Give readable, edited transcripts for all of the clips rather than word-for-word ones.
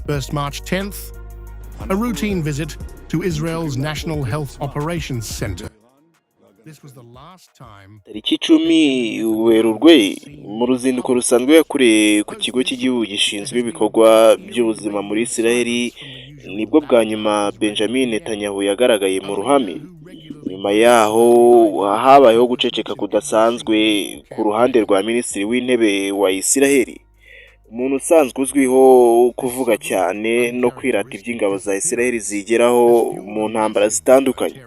First, March 10th, a routine visit to Israel's National Health Operations Center. This was the last time. Tariki 10 Werurwe mu ruzinduko rusanzwe yakoreye ku kigo cy'igihugu gishinzwe ibikorwa by'ubuzima muri Isiraheli nibwo bwa nyuma Benjamin Netanyahu yagaragaye mu ruhame. Nyuma yaho habayeho guceceka kudasanzwe ku ruhande rwa Minisitiri w'Intebe wa Isiraheli, umuntu usanzwe uzwiho kuvuga cyane no kwirata iby'ingabo za Isiraheli zigeraho mu ntambara zitandukanye.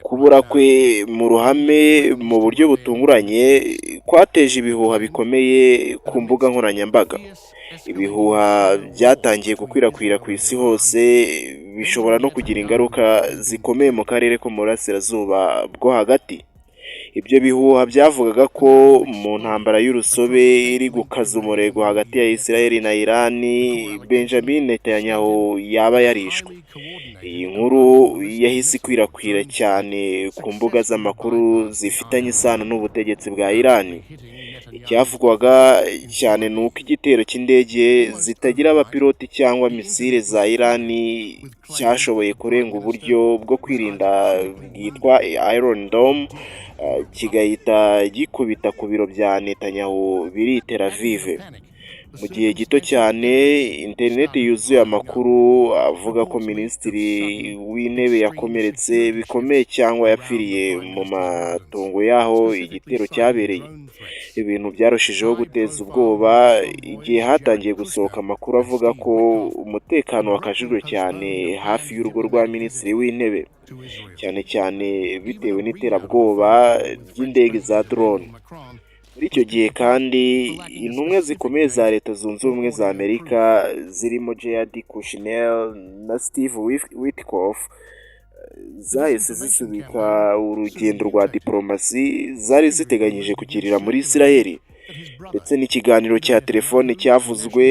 Kubura kwe mu ruhame mu buryo butunguranye kwateje ibihuha bikomeye ku mbuga nkoranyambaga. Ibihuha byatangiye gukwirakwira ku isi hose, bishobora no kugira ingaruka zikomeye mu karere ko mu burasirazuba bwo hagati. Ibyo bihuha byavugaga ko mu ntambara y'urusobe iri gukaza umurego hagati ya Isiraheli na Irani, Benjamin Netanyahu yaba yarishwe. Iyi nkuru yahise ikwirakwira cyane ku mbuga z'amakuru zifitanye isano n'ubutegetsi bwa Irani. Icyavugwaga cyane ni uko igitero cy'indege zitagira abapiloti cyangwa misile za Irani cyashoboye kurenga uburyo bwo kwirinda bwitwa Iron Dome, kigahita gikubita ku biro bya Netanyahu biri i Tel Aviv. Mu gihe gito cyane interineti yuzuye amakuru avuga ko Minisitiri w'Intebe yakomeretse bikomeye cyangwa yapfiriye mu matongo yaho igitero cyabereye. Ibintu byarushijeho guteza ubwoba igihe hatangiye gusohoka amakuru avuga ko umutekano wakajijwe cyane hafi y'urugo rwa Minisitiri w'Intebe, cyane cyane bitewe n'iterabwoba ry'indege za drone. Muri icyo gihe kandi intumwa zikomeye za Leta Zunze Ubumwe za Amerika zirimo Jared Kushner na Steve Witkoff zahise zisubika urugendo rwa diplomasi zari ziteganyije kugirira muri Isiraheli, ndetse n'ikiganiro cya telefone cyavuzwe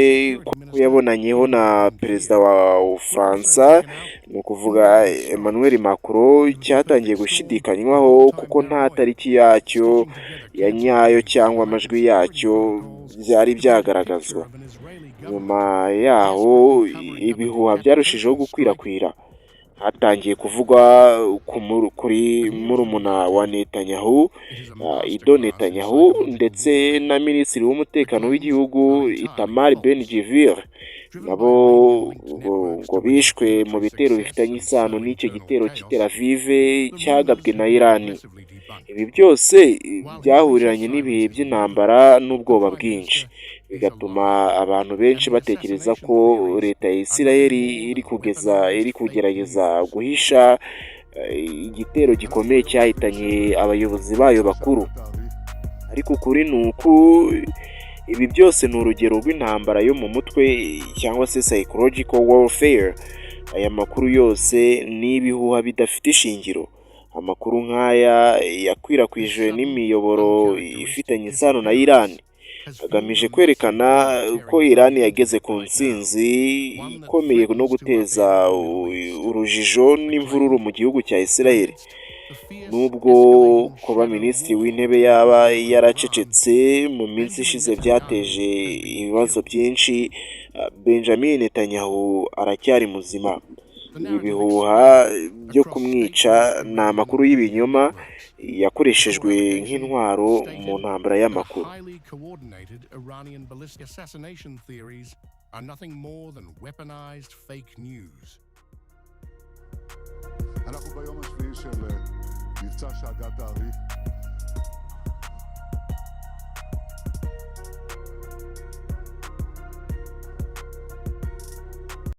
ko yabonanyeho na perezida wa Faransa, ni ukuvuga Emmanuel Macron, cyatangiye gushidikanywaho kuko nta tariki yacyo ya nyayo cyangwa amajwi yacyo byari byagaragazwa. Nyuma yaho ibihuha byarushijeho gukwirakwira. Hatangiye kuvugwa kuri murumuna wa Netanyahu, Ido Netanyahu, ndetse na Minisitiri w'Umutekano w'igihugu Itamar Ben-Gvir, nabo ngo bishwe mu bitero bifitanye isano n'icyo gitero cy'i Tel Aviv cyagabwe na Irani. Ibi byose byahuriranye n'ibihe by'intambara n'ubwoba bwinshi, bigatuma abantu benshi batekereza ko leta ya Isiraheli iri kugerageza guhisha igitero gikomeye cyahitanye abayobozi bayo bakuru. Ariko ukuri ni uko ibi byose ni urugero rw'intambara yo mu mutwe cyangwa se psychological warfare. Aya makuru yose ni ibihuha bidafite ishingiro. Amakuru nk'aya yakwirakwijwe n'imiyoboro ifitanye isano na Irani, agamije kwerekana ko Irani yageze ku ntsinzi ikomeye no guteza urujijo n'imvururu mu gihugu cya Isiraheli. Nubwo kuba Minisitiri w'Intebe yaba yaracecetse mu minsi ishize byateje ibibazo byinshi, Benjamin Netanyahu aracyari muzima. Ibi bihuha byo kumwica ni amakuru y'ibinyoma yakoreshejwe nk'intwaro mu ntambara y'amakuru. אנחנו ביום השביעי של מבצע שאגת הארי.